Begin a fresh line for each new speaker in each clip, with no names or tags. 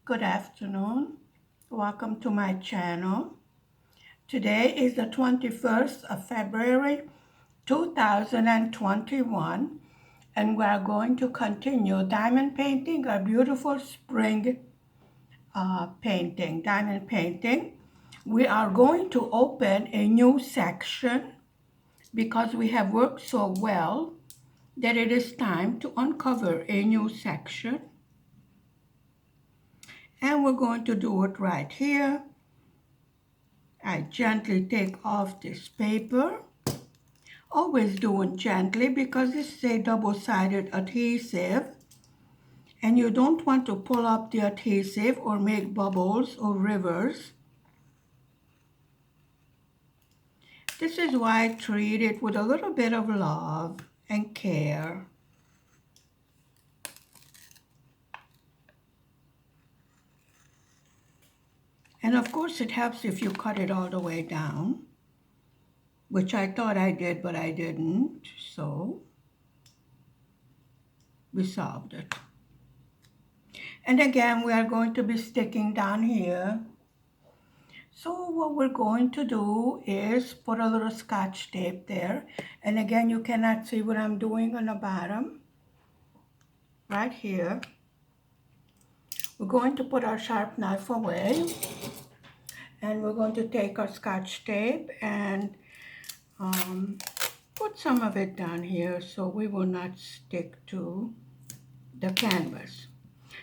Good afternoon. Welcome to my channel. Today is the 21st of February 2021, and we are going to continue diamond painting, a beautiful spring diamond painting. We are going to open a new section because we have worked so well that it is time to uncover a new section. And we're going to do it right here. I gently take off this paper, always doing gently because this is a double-sided adhesive and you don't want to pull up the adhesive or make bubbles or rivers. This is why I treat it with a little bit of love and care. And of course it helps if you cut it all the way down, which I thought I did, but I didn't, so we solved it. And again, we are going to be sticking down here. So what we're going to do is put a little Scotch tape there. And again, you cannot see what I'm doing on the bottom. Right here. We're going to put our sharp knife away. And we're going to take our Scotch tape and put some of it down here so we will not stick to the canvas.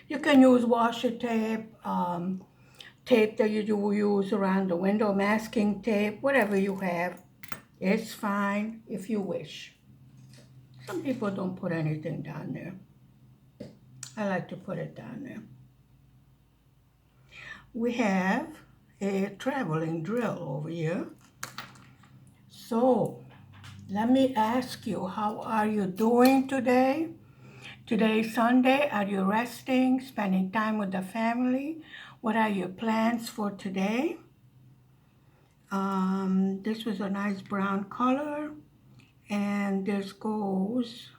You can use washi tape, tape that you do use around the window, masking tape, whatever you have. It's fine if you wish. Some people don't put anything down there. I like to put it down there. We have a traveling drill over here. So let me ask you, how are you doing today? Today is Sunday. Are you resting, spending time with the family? What are your plans for today? This was a nice brown color, and this goes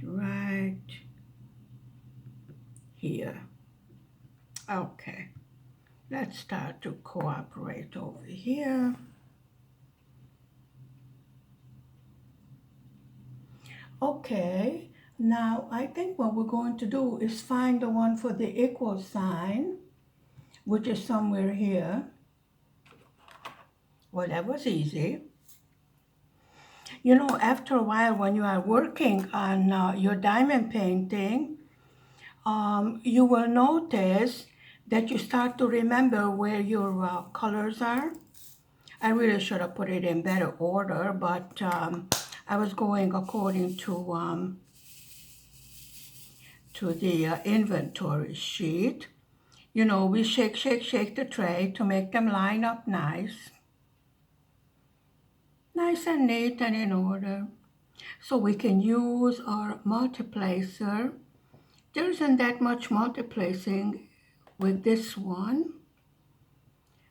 right here. Okay, let's start to cooperate over here. Okay, now I think what we're going to do is find the one for the equal sign, which is somewhere here. Well, that was easy. You know, after a while when you are working on your diamond painting, you will notice that you start to remember where your colors are. I really should have put it in better order, but I was going according to the inventory sheet. You know, we shake, shake, shake the tray to make them line up nice. Nice and neat and in order. So we can use our multiplacer. There isn't that much multiplacing with this one.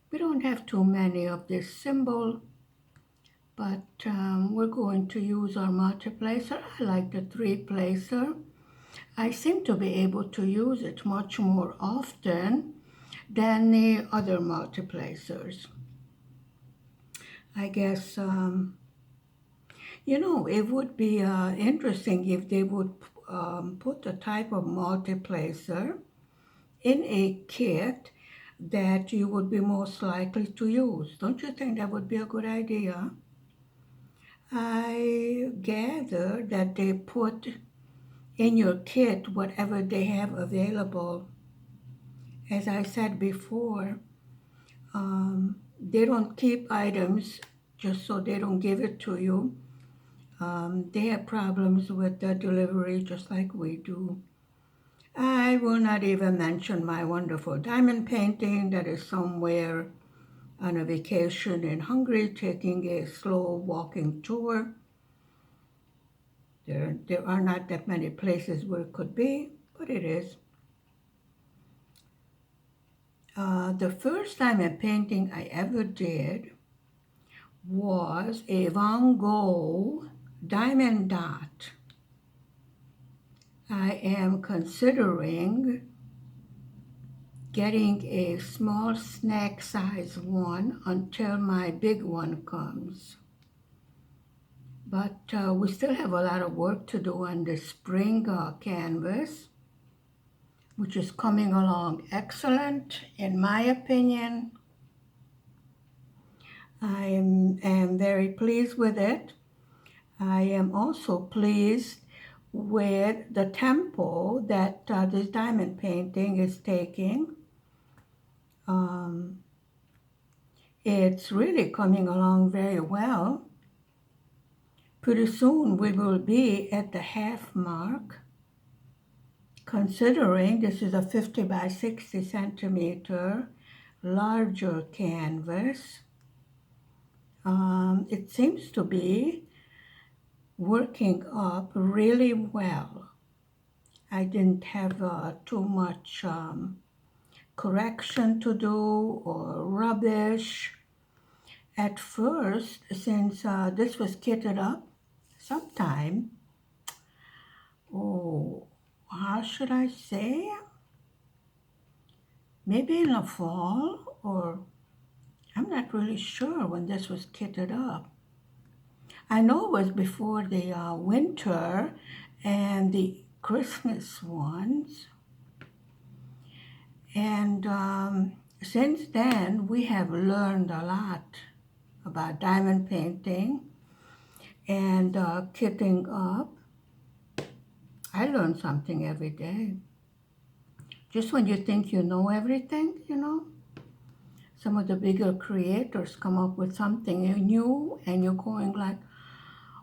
We don't have too many of this symbol, but we're going to use our multiplacer. I like the 3-placer. I seem to be able to use it much more often than the other multiplacers. I guess, you know, it would be interesting if they would put a type of multiplacer in a kit that you would be most likely to use. Don't you think that would be a good idea? I gather that they put in your kit whatever they have available. As I said before, they don't keep items just so they don't give it to you. They have problems with the delivery just like we do. I will not even mention my wonderful diamond painting that is somewhere on a vacation in Hungary, taking a slow walking tour. There are not that many places where it could be, but it is. The first diamond painting I ever did was a Van Gogh diamond dot. I am considering getting a small snack size one until my big one comes. But we still have a lot of work to do on the spring canvas, which is coming along excellent in my opinion. I am very pleased with it. I am also pleased with the tempo that this diamond painting is taking. Um, it's really coming along very well. Pretty soon we will be at the half mark, considering this is a 50 by 60 centimeter larger canvas. It seems to be working up really well. I didn't have too much correction to do or rubbish. At first, since this was kitted up sometime, oh, how should I say? Maybe in the fall, or I'm not really sure when this was kitted up. I know it was before the winter and the Christmas ones. And since then, we have learned a lot about diamond painting and kitting up. I learn something every day. Just when you think you know everything, some of the bigger creators come up with something new and you're going like,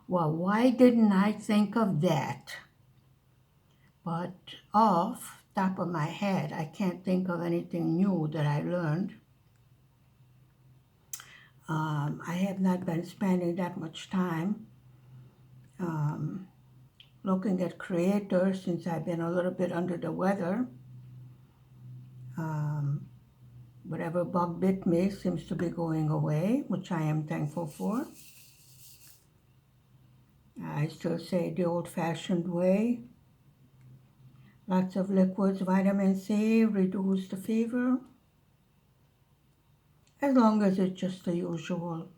well, why didn't I think of that? But off top of my head, I can't think of anything new that I learned. I have not been spending that much time looking at creators since I've been a little bit under the weather. Whatever bug bit me seems to be going away, which I am thankful for. I still say the old-fashioned way. Lots of liquids, vitamin C, reduce the fever. As long as it's just the usual.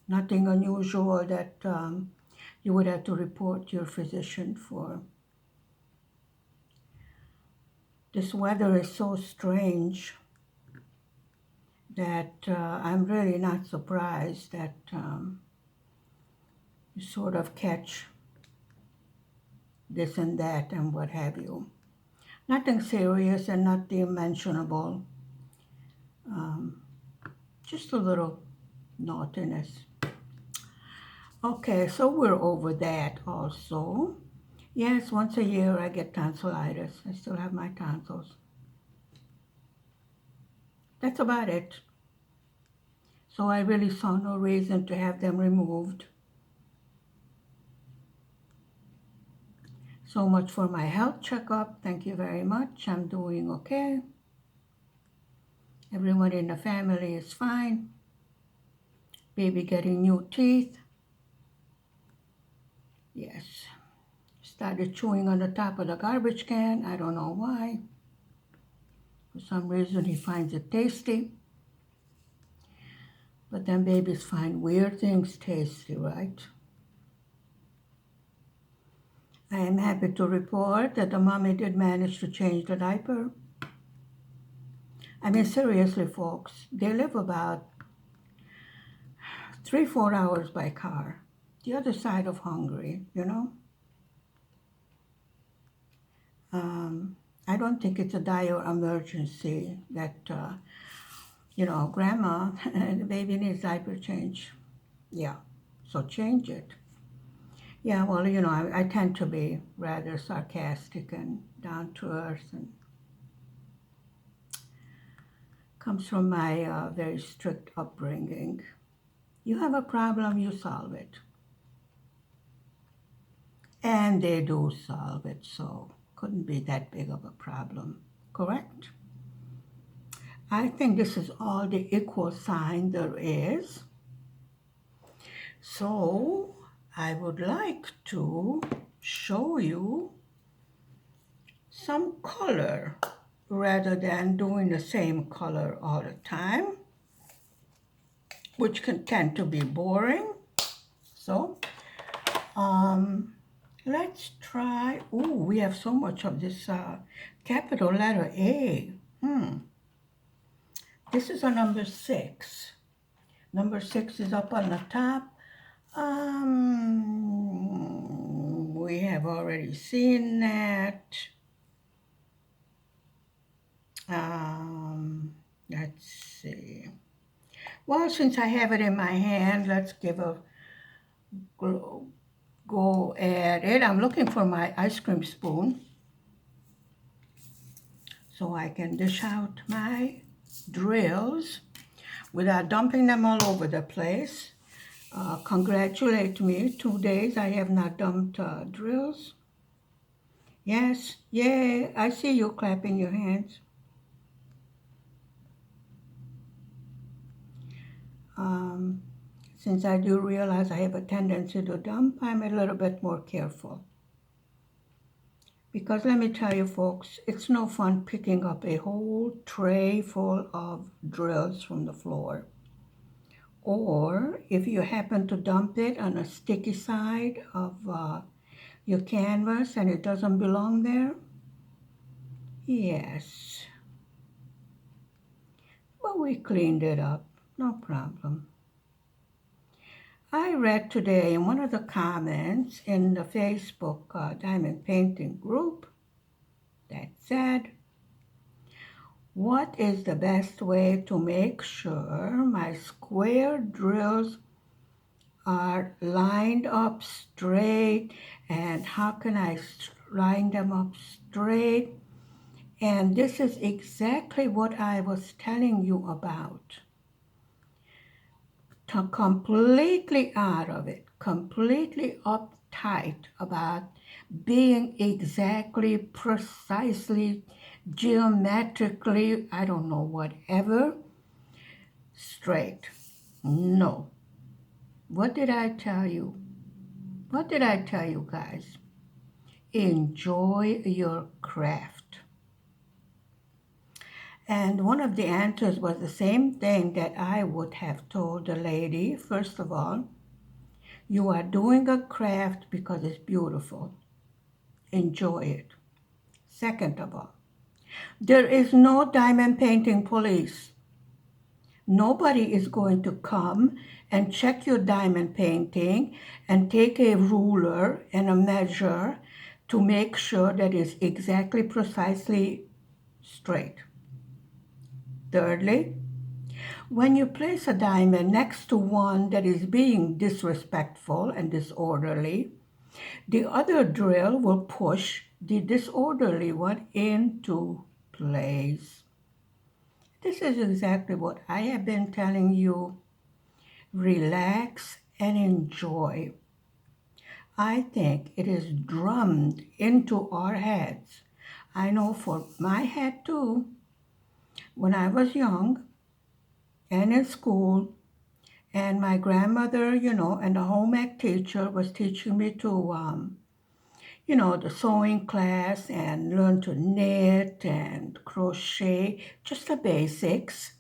Nothing unusual that you would have to report to your physician for. This weather is so strange that I'm really not surprised that you sort of catch this and that and what have you. Nothing serious and nothing mentionable. Just a little naughtiness. Okay, so we're over that also. Yes, once a year I get tonsillitis. I still have my tonsils. That's about it. So I really saw no reason to have them removed. So much for my health checkup. Thank you very much. I'm doing okay. Everyone in the family is fine. Baby getting new teeth. Yes. Started chewing on the top of the garbage can. I don't know why. For some reason he finds it tasty. But then babies find weird things tasty, right? I am happy to report that the mommy did manage to change the diaper. I mean, seriously, folks, they live about 3-4 hours by car. The other side of Hungary, I don't think it's a dire emergency that, grandma, the baby needs diaper change. Yeah, so change it. Yeah, well, I tend to be rather sarcastic and down to earth, and comes from my very strict upbringing. You have a problem, you solve it. And they do solve it, so couldn't be that big of a problem, correct? I think this is all the equal sign there is. So I would like to show you some color rather than doing the same color all the time, which can tend to be boring. So let's try, ooh, we have so much of this capital letter A. This is a number 6. Number 6 is up on the top. We have already seen that. Let's see. Well, since I have it in my hand, let's give a go at it. I'm looking for my ice cream spoon so I can dish out my drills without dumping them all over the place. Congratulate me, 2 days I have not dumped drills. Yes, yay, I see you clapping your hands. Since I do realize I have a tendency to dump, I'm a little bit more careful. Because let me tell you folks, it's no fun picking up a whole tray full of drills from the floor. Or if you happen to dump it on a sticky side of your canvas and it doesn't belong there, yes. But we cleaned it up, no problem. I read today in one of the comments in the Facebook diamond painting group that said, what is the best way to make sure my square drills are lined up straight, and how can I line them up straight? And this is exactly what I was telling you about. To completely out of it, completely uptight about being exactly, precisely, geometrically, I don't know, whatever, straight. No. What did I tell you? What did I tell you guys? Enjoy your craft. And one of the answers was the same thing that I would have told the lady. First of all, you are doing a craft because it's beautiful. Enjoy it. Second of all, there is no diamond painting police. Nobody is going to come and check your diamond painting and take a ruler and a measure to make sure that it's exactly, precisely straight. Thirdly, when you place a diamond next to one that is being disrespectful and disorderly, the other drill will push the disorderly one into place. This is exactly what I have been telling you. Relax and enjoy. I think it is drummed into our heads. I know for my head too. When I was young and in school, and my grandmother, and the home ec teacher was teaching me to, the sewing class and learn to knit and crochet, just the basics,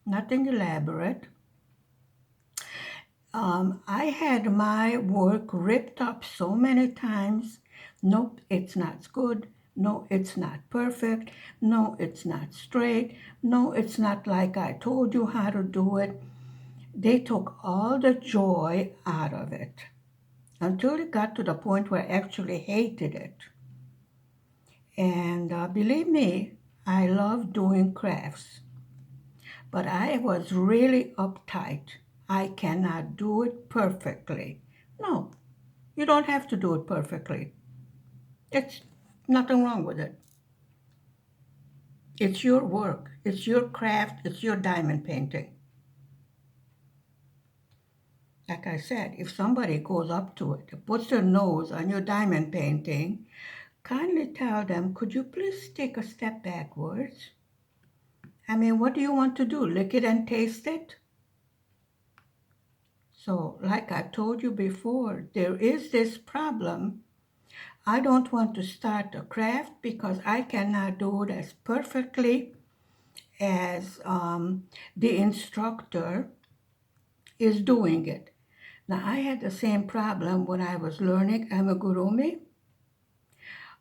nothing elaborate. I had my work ripped up so many times. Nope, it's not good. No, it's not perfect. No, it's not straight. No, it's not like I told you how to do it. They took all the joy out of it until it got to the point where I actually hated it. And believe me, I love doing crafts. But I was really uptight. I cannot do it perfectly. No, you don't have to do it perfectly. It's nothing wrong with it. It's your work. It's your craft. It's your diamond painting. Like I said, if somebody goes up to it, puts their nose on your diamond painting, kindly tell them, could you please take a step backwards? I mean, what do you want to do? Lick it and taste it? So, like I told you before, there is this problem I don't want to start a craft because I cannot do it as perfectly as the instructor is doing it. Now, I had the same problem when I was learning amigurumi.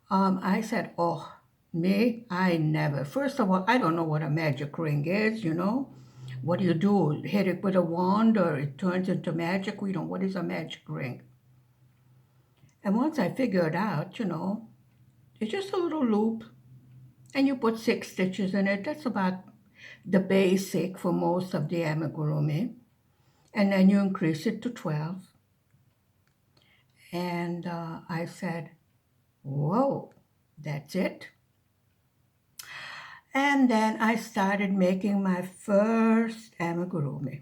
I said, oh, me, I never. First of all, I don't know what a magic ring is, you know. What do you do? Hit it with a wand or it turns into magic? We don't. What is a magic ring? And once I figured out, you know, it's just a little loop and you put 6 stitches in it. That's about the basic for most of the amigurumi. And then you increase it to 12. And I said, whoa, that's it. And then I started making my first amigurumi.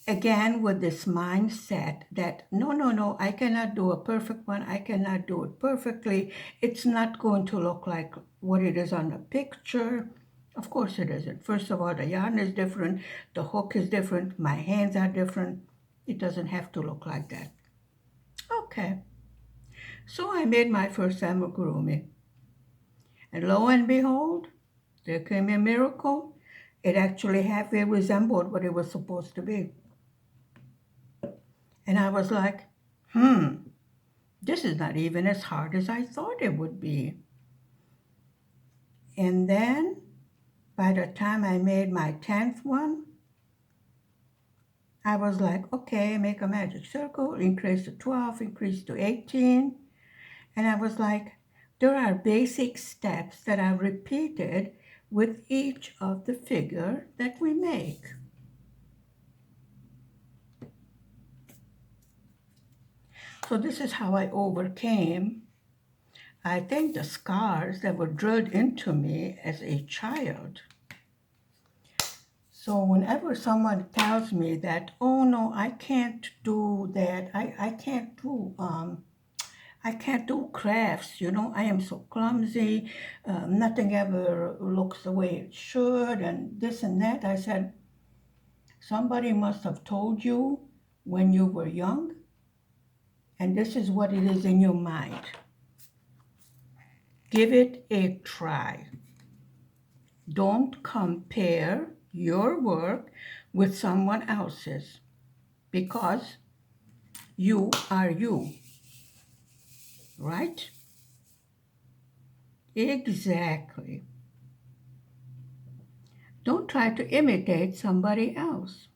Again, with this mindset that no, I cannot do a perfect one. I cannot do it perfectly. It's not going to look like what it is on the picture. Of course it isn't. First of all, the yarn is different. The hook is different. My hands are different. It doesn't have to look like that. Okay. So I made my first amigurumi. And lo and behold, there came a miracle. It actually halfway resembled what it was supposed to be. And I was like, this is not even as hard as I thought it would be. And then by the time I made my 10th one, I was like, okay, make a magic circle, increase to 12, increase to 18. And I was like, there are basic steps that are repeated with each of the figure that we make. So this is how I overcame, I think, the scars that were drilled into me as a child. So whenever someone tells me that, oh no, I can't do that, I can't do crafts, you know, I am so clumsy, nothing ever looks the way it should, and this and that, I said, somebody must have told you when you were young, and this is what it is in your mind. Give it a try. Don't compare your work with someone else's because you are you, right? Exactly. Don't try to imitate somebody else.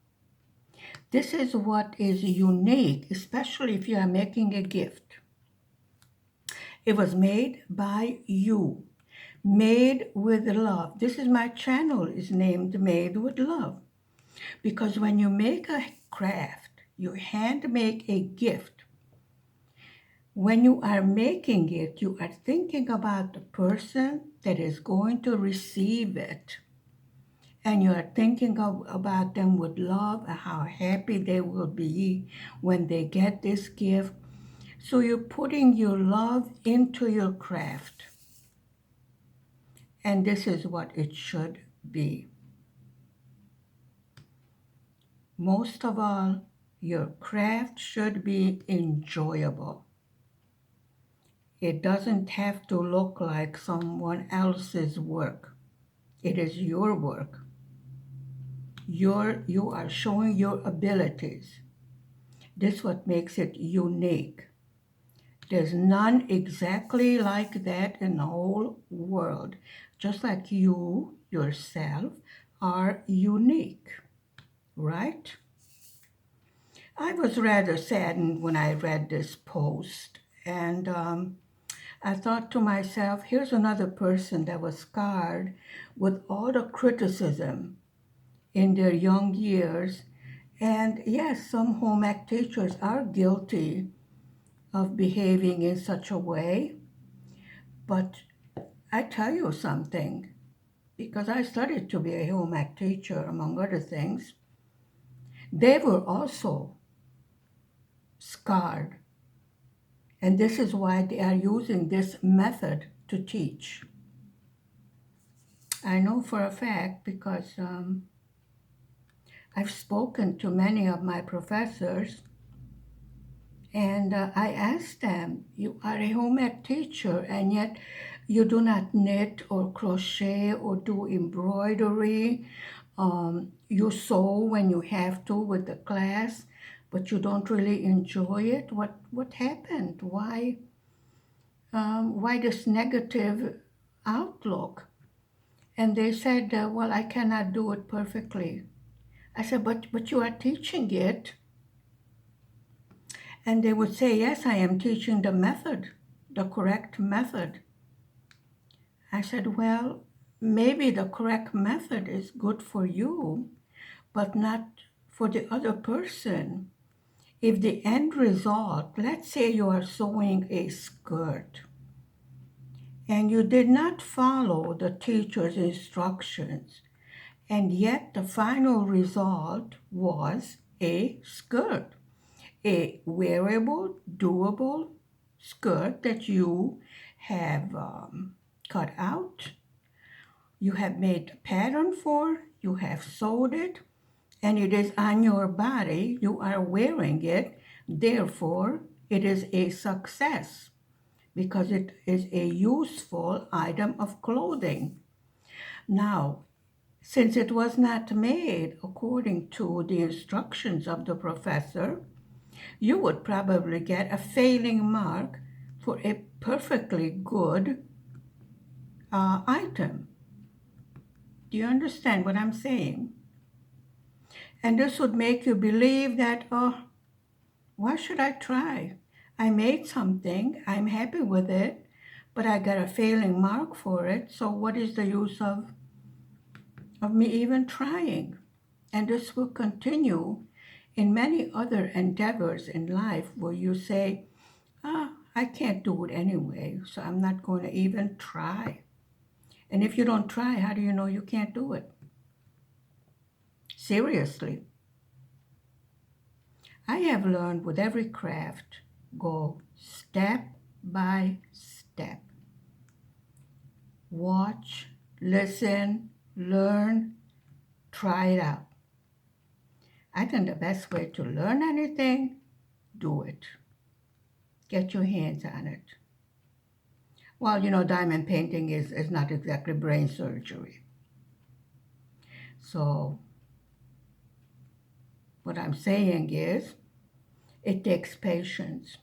This is what is unique, especially if you are making a gift. It was made by you, made with love. This is my channel, is named Made with Love. Because when you make a craft, you hand make a gift. When you are making it, you are thinking about the person that is going to receive it. And you are thinking about them with love and how happy they will be when they get this gift. So you're putting your love into your craft. And this is what it should be. Most of all, your craft should be enjoyable. It doesn't have to look like someone else's work. It is your work. You are showing your abilities. This is what makes it unique. There's none exactly like that in the whole world. Just like you yourself are unique, right? I was rather saddened when I read this post, and I thought to myself, here's another person that was scarred with all the criticism in their young years. And yes, some home ec teachers are guilty of behaving in such a way. But I tell you something, because I studied to be a home ec teacher, among other things, they were also scarred. And this is why they are using this method to teach. I know for a fact because I've spoken to many of my professors, And I asked them, you are a home ec teacher, and yet you do not knit or crochet or do embroidery. You sew when you have to with the class, but you don't really enjoy it. What happened? Why this negative outlook? And they said, well, I cannot do it perfectly. I said, but you are teaching it. And they would say, yes, I am teaching the method, the correct method. I said, well, maybe the correct method is good for you, but not for the other person. If the end result, let's say you are sewing a skirt and you did not follow the teacher's instructions, and yet the final result was a skirt, a wearable, doable skirt that you have cut out, you have made a pattern for, you have sewed it, and it is on your body, you are wearing it, therefore it is a success because it is a useful item of clothing. Now, since it was not made according to the instructions of the professor, you would probably get a failing mark for a perfectly good item. Do you understand what I'm saying? And this would make you believe that, oh, why should I try? I made something, I'm happy with it, but I got a failing mark for it, so what is the use of me even trying? And this will continue in many other endeavors in life where you say, I can't do it anyway, so I'm not going to even try. And if you don't try, how do you know you can't do it? Seriously. I have learned with every craft, go step by step. Watch, listen, learn, try it out. I think the best way to learn anything, do it. Get your hands on it. Well, diamond painting is not exactly brain surgery. So, what I'm saying is, it takes patience,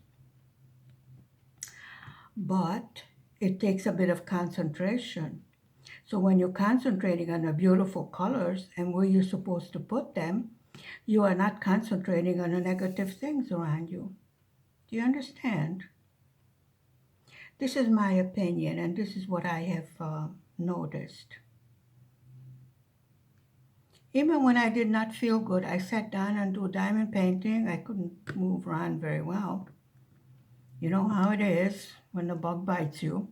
but it takes a bit of concentration. So, when you're concentrating on the beautiful colors and where you're supposed to put them, you are not concentrating on the negative things around you. Do you understand? This is my opinion, and this is what I have noticed. Even when I did not feel good, I sat down and do diamond painting. I couldn't move around very well. You know how it is when the bug bites you.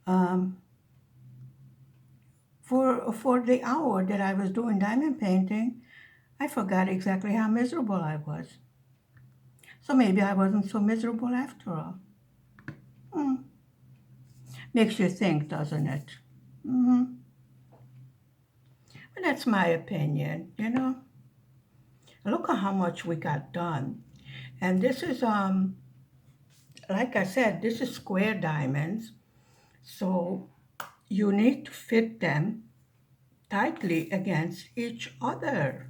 Um, for the hour that I was doing diamond painting, I forgot exactly how miserable I was. So maybe I wasn't so miserable after all. Hmm. Makes you think, doesn't it? Mm-hmm. But that's my opinion. Look at how much we got done. And this is, like I said, this is square diamonds. So you need to fit them tightly against each other.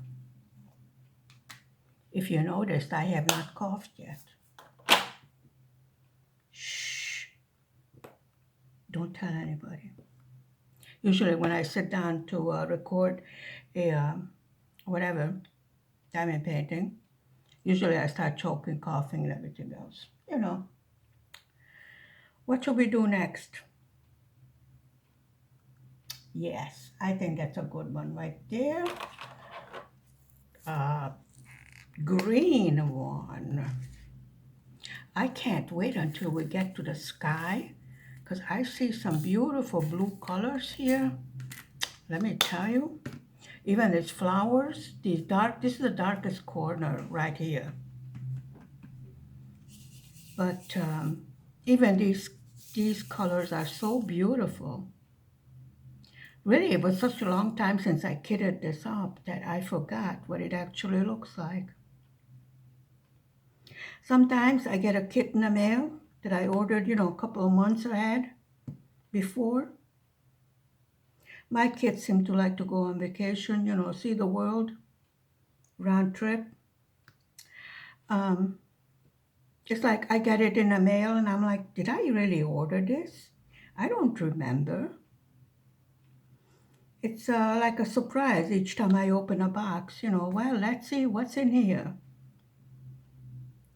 If you noticed, I have not coughed yet. Shh, don't tell anybody. Usually when I sit down to record a whatever, diamond painting, usually I start choking, coughing, and everything else. What should we do next? Yes, I think that's a good one right there. Uh, Green one. I can't wait until we get to the sky because I see some beautiful blue colors here. Let me tell you, even these flowers, this is the darkest corner right here. But even these colors are so beautiful. Really, it was such a long time since I kitted this up that I forgot what it actually looks like. Sometimes I get a kit in the mail that I ordered, a couple of months ahead before. My kids seem to like to go on vacation, see the world, round trip. Um, just like I get it in the mail and I'm like, did I really order this? I don't remember. It's like a surprise each time I open a box, well, let's see what's in here.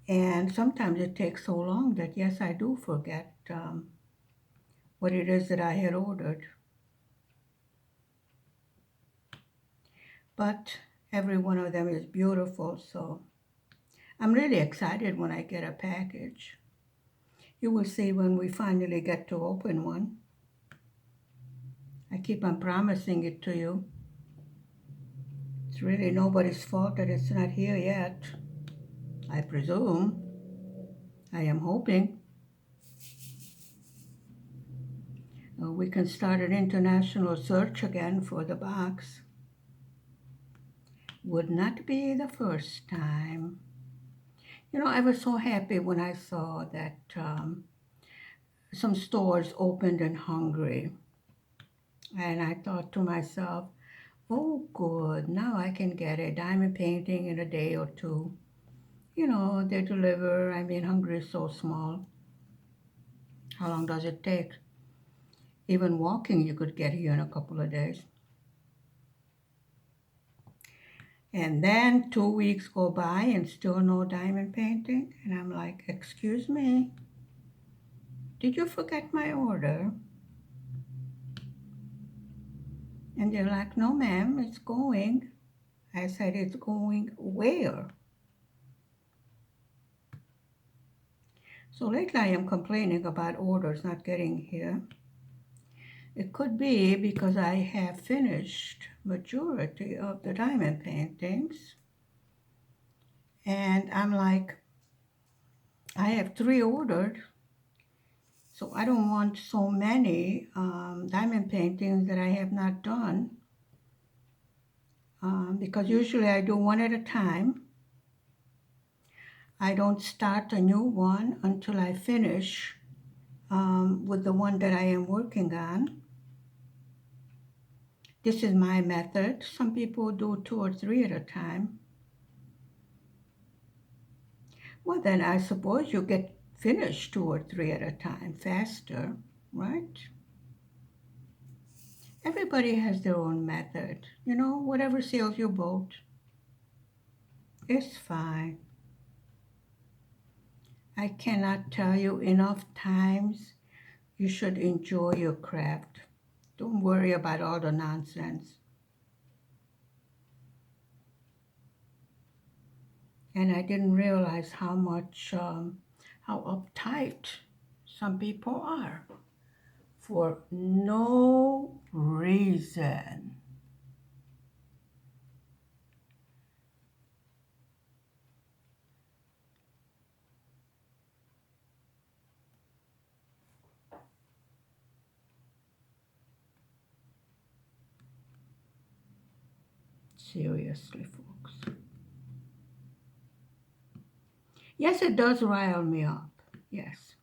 And sometimes it takes so long that, yes, I do forget what it is that I had ordered. But every one of them is beautiful, so I'm really excited when I get a package. You will see when we finally get to open one. I keep on promising it to you. It's really nobody's fault that it's not here yet. I presume. I am hoping. We can start an international search again for the box. Would not be the first time. I was so happy when I saw that some stores opened in Hungary. And I thought to myself, oh, good, now I can get a diamond painting in a day or two. They deliver. I mean, Hungary is so small. How long does it take? Even walking, you could get here in a couple of days. And then 2 weeks go by and still no diamond painting. And I'm like, excuse me, did you forget my order? And they're like, no, ma'am, it's going. I said, it's going where? So lately I am complaining about orders not getting here. It could be because I have finished majority of the diamond paintings. And I'm like, I have 3 ordered, so I don't want so many diamond paintings that I have not done, because usually I do one at a time. I don't start a new one until I finish with the one that I am working on. This is my method. Some people do 2 or 3 at a time. Well, then I suppose you get finished 2 or 3 at a time faster, right? Everybody has their own method. Whatever sails your boat, it's fine. I cannot tell you enough times you should enjoy your craft. Don't worry about all the nonsense. And I didn't realize how uptight some people are for no reason. Seriously, folks. Yes, it does rile me up. Yes.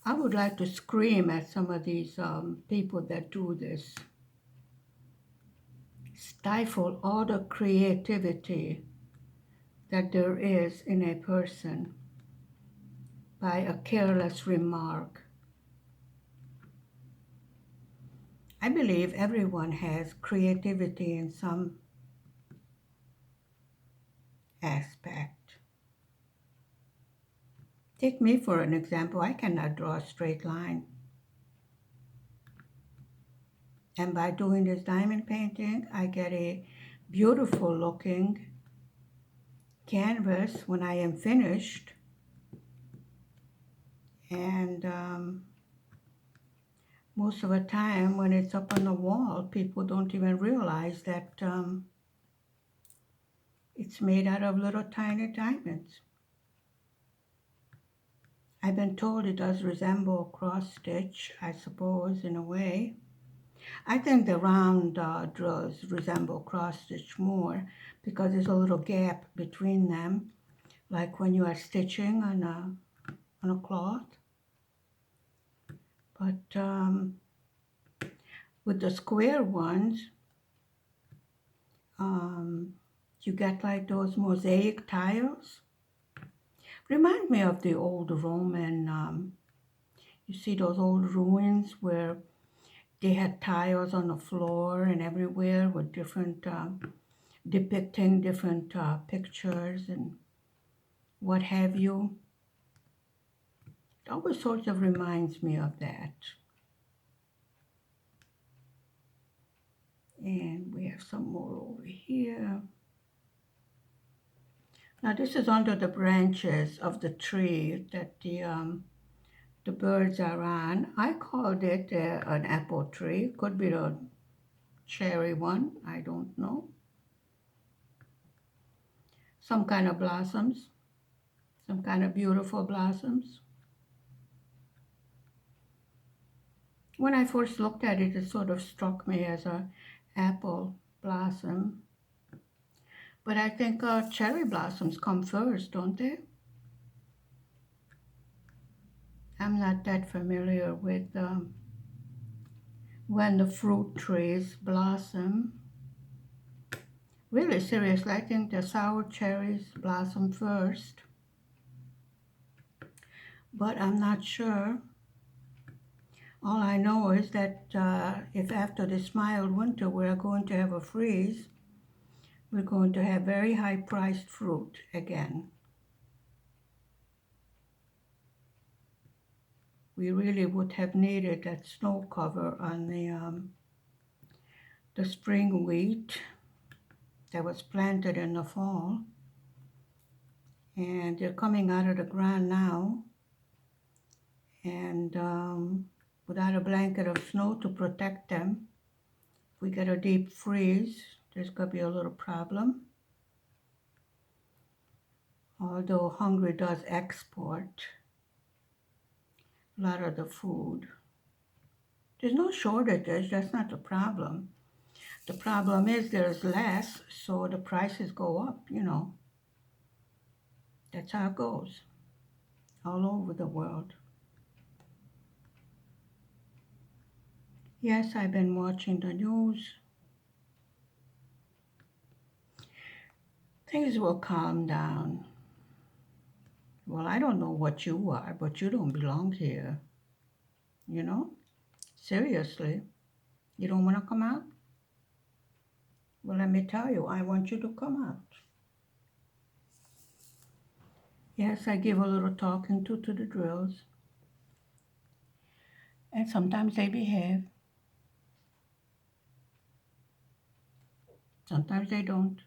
I would like to scream at some of these people that do this. Stifle all the creativity that there is in a person by a careless remark. I believe everyone has creativity in some aspect. Take me for an example. I cannot draw a straight line. And by doing this diamond painting, I get a beautiful looking canvas when I am finished. And most of the time when it's up on the wall, people don't even realize that it's made out of little tiny diamonds. I've been told it does resemble cross stitch, I suppose, in a way. I think the round drills resemble cross stitch more, because there's a little gap between them, like when you are stitching on a cloth. But with the square ones, um, you get like those mosaic tiles. Remind me of the old Roman, you see those old ruins where they had tiles on the floor and everywhere with different, depicting different pictures and what have you. It always sort of reminds me of that. And we have some more over here. Now this is under the branches of the tree that the birds are on. I called it an apple tree. Could be the cherry one. I don't know. Some kind of blossoms. Some kind of beautiful blossoms. When I first looked at it, it sort of struck me as a apple blossom. But I think cherry blossoms come first, don't they? I'm not that familiar with when the fruit trees blossom. Really, seriously, I think the sour cherries blossom first, but I'm not sure. All I know is that if after this mild winter we're going to have a freeze, we're going to have very high priced fruit again. We really would have needed that snow cover on the spring wheat that was planted in the fall. And they're coming out of the ground now. And without a blanket of snow to protect them, if we get a deep freeze, there's going to be a little problem. Although Hungary does export a lot of the food. There's no shortages, that's not the problem. The problem is there's less, so the prices go up. That's how it goes all over the world. Yes, I've been watching the news. Things will calm down. Well, I don't know what you are, but you don't belong here, you know? Seriously. You don't want to come out? Well, let me tell you, I want you to come out. Yes, I give a little talking to the drills, and sometimes they behave, sometimes they don't.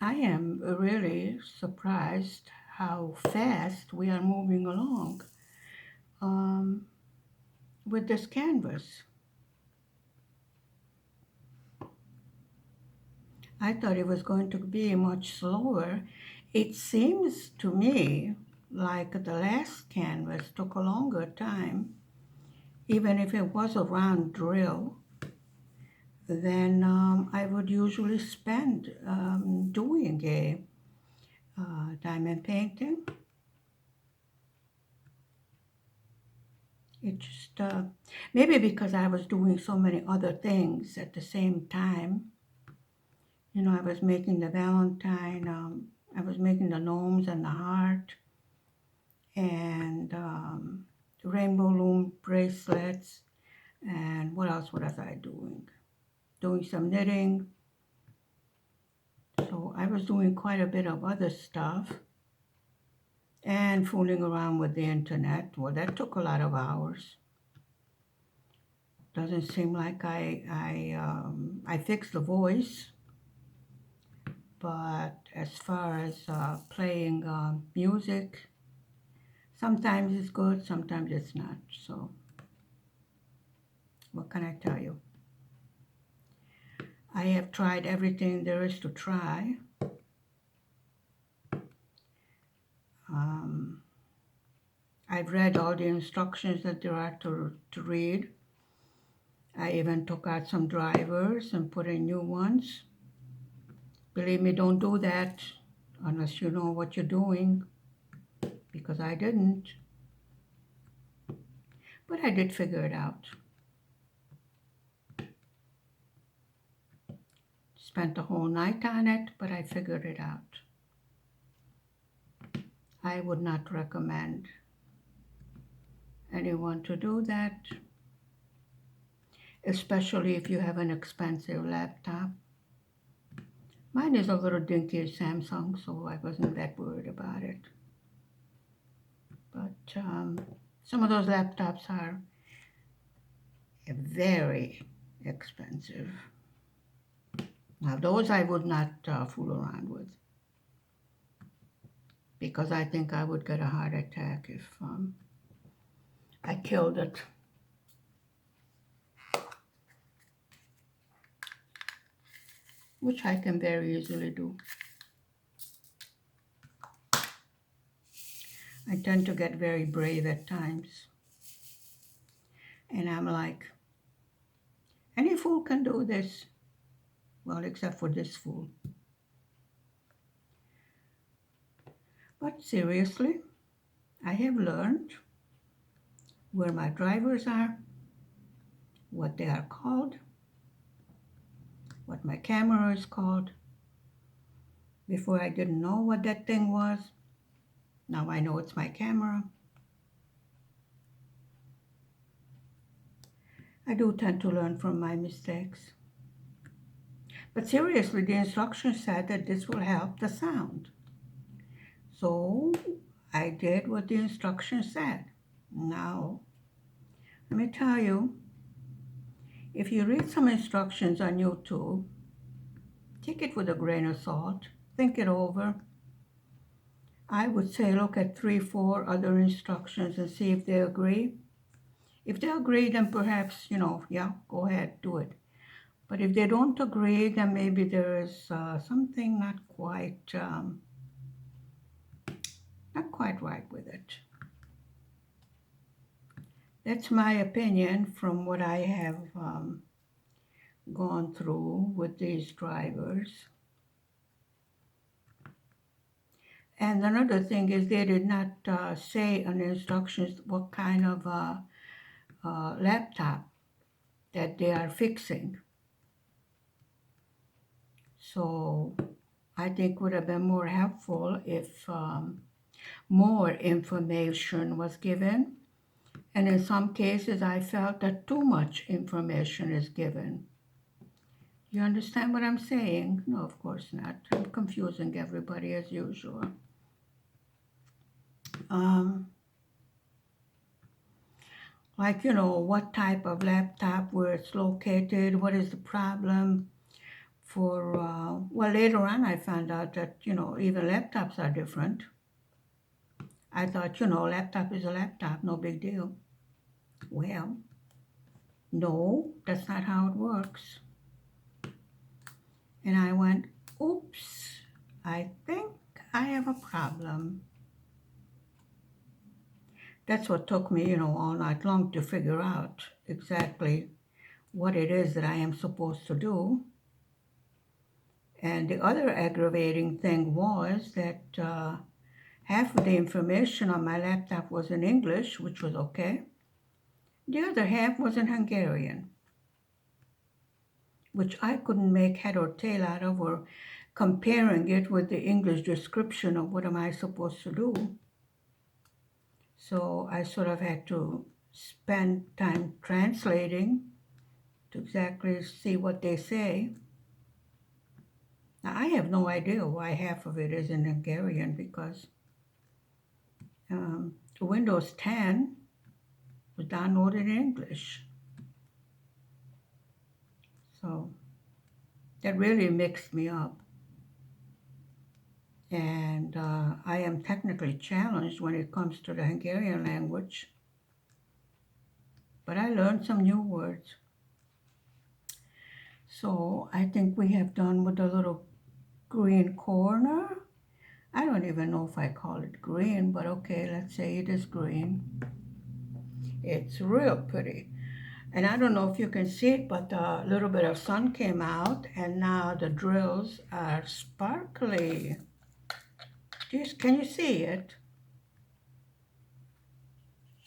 I am really surprised how fast we are moving along um, with this canvas. I thought it was going to be much slower. It seems to me like the last canvas took a longer time, even if it was a round drill, than I would usually spend doing a diamond painting. It just, maybe because I was doing so many other things at the same time. I was making the Valentine, I was making the gnomes and the heart, and rainbow loom bracelets, and what else was I doing? Doing some knitting. So I was doing quite a bit of other stuff and fooling around with the internet. Well, that took a lot of hours. Doesn't seem like I fixed the voice, but as far as playing music, sometimes it's good, sometimes it's not. So what can I tell you? I have tried everything there is to try. Um, I've read all the instructions that there are to read. I even took out some drivers and put in new ones. Believe me, don't do that unless you know what you're doing, because I didn't. But I did figure it out. Spent the whole night on it, but I figured it out. I would not recommend anyone to do that, especially if you have an expensive laptop. Mine is a little dinky Samsung, so I wasn't that worried about it. But some of those laptops are very expensive. Now, those I would not fool around with, because I think I would get a heart attack if I killed it. Which I can very easily do. I tend to get very brave at times. And I'm like, any fool can do this. Well, except for this fool. But seriously, I have learned where my drivers are, what they are called, what my camera is called. Before I didn't know what that thing was. Now I know it's my camera. I do tend to learn from my mistakes. But seriously, the instructions said that this will help the sound. So I did what the instructions said. Now, let me tell you, if you read some instructions on YouTube, take it with a grain of salt, think it over. I would say look at 3, 4 other instructions and see if they agree. If they agree, then perhaps, yeah, go ahead, do it. But if they don't agree, then maybe there is something not quite right with it. That's my opinion from what I have gone through with these drivers. And another thing is they did not say on the instructions what kind of laptop that they are fixing. So I think would have been more helpful if more information was given. And in some cases, I felt that too much information is given. You understand what I'm saying? No, of course not. I'm confusing everybody as usual. Um, what type of laptop, where it's located, what is the problem well, later on I found out that, even laptops are different. I thought, laptop is a laptop, no big deal. Well, no, that's not how it works. And I went, oops, I think I have a problem. That's what took me, all night long to figure out exactly what it is that I am supposed to do. And the other aggravating thing was that half of the information on my laptop was in English, which was okay. The other half was in Hungarian, which I couldn't make head or tail out of, or comparing it with the English description of what am I supposed to do. So I sort of had to spend time translating to exactly see what they say. Now, I have no idea why half of it is in Hungarian, because Windows 10 was downloaded in English. So that really mixed me up. And I am technically challenged when it comes to the Hungarian language. But I learned some new words. So I think we have done with the little green corner. I don't even know if I call it green, but okay, let's say it is green. It's real pretty. And I don't know if you can see it, but a little bit of sun came out and now the drills are sparkly. Can you see it?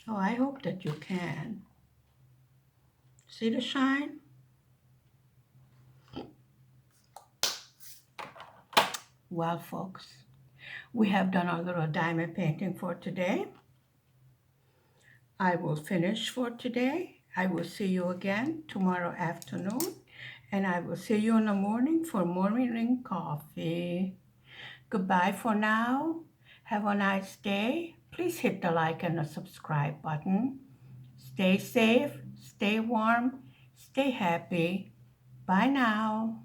Oh, I hope that you can. See the shine? Well, folks, we have done our little diamond painting for today. I will finish for today. I will see you again tomorrow afternoon, and I will see you in the morning for morning coffee. Goodbye for now. Have a nice day. Please hit the like and the subscribe button. Stay safe, stay warm, stay happy. Bye now.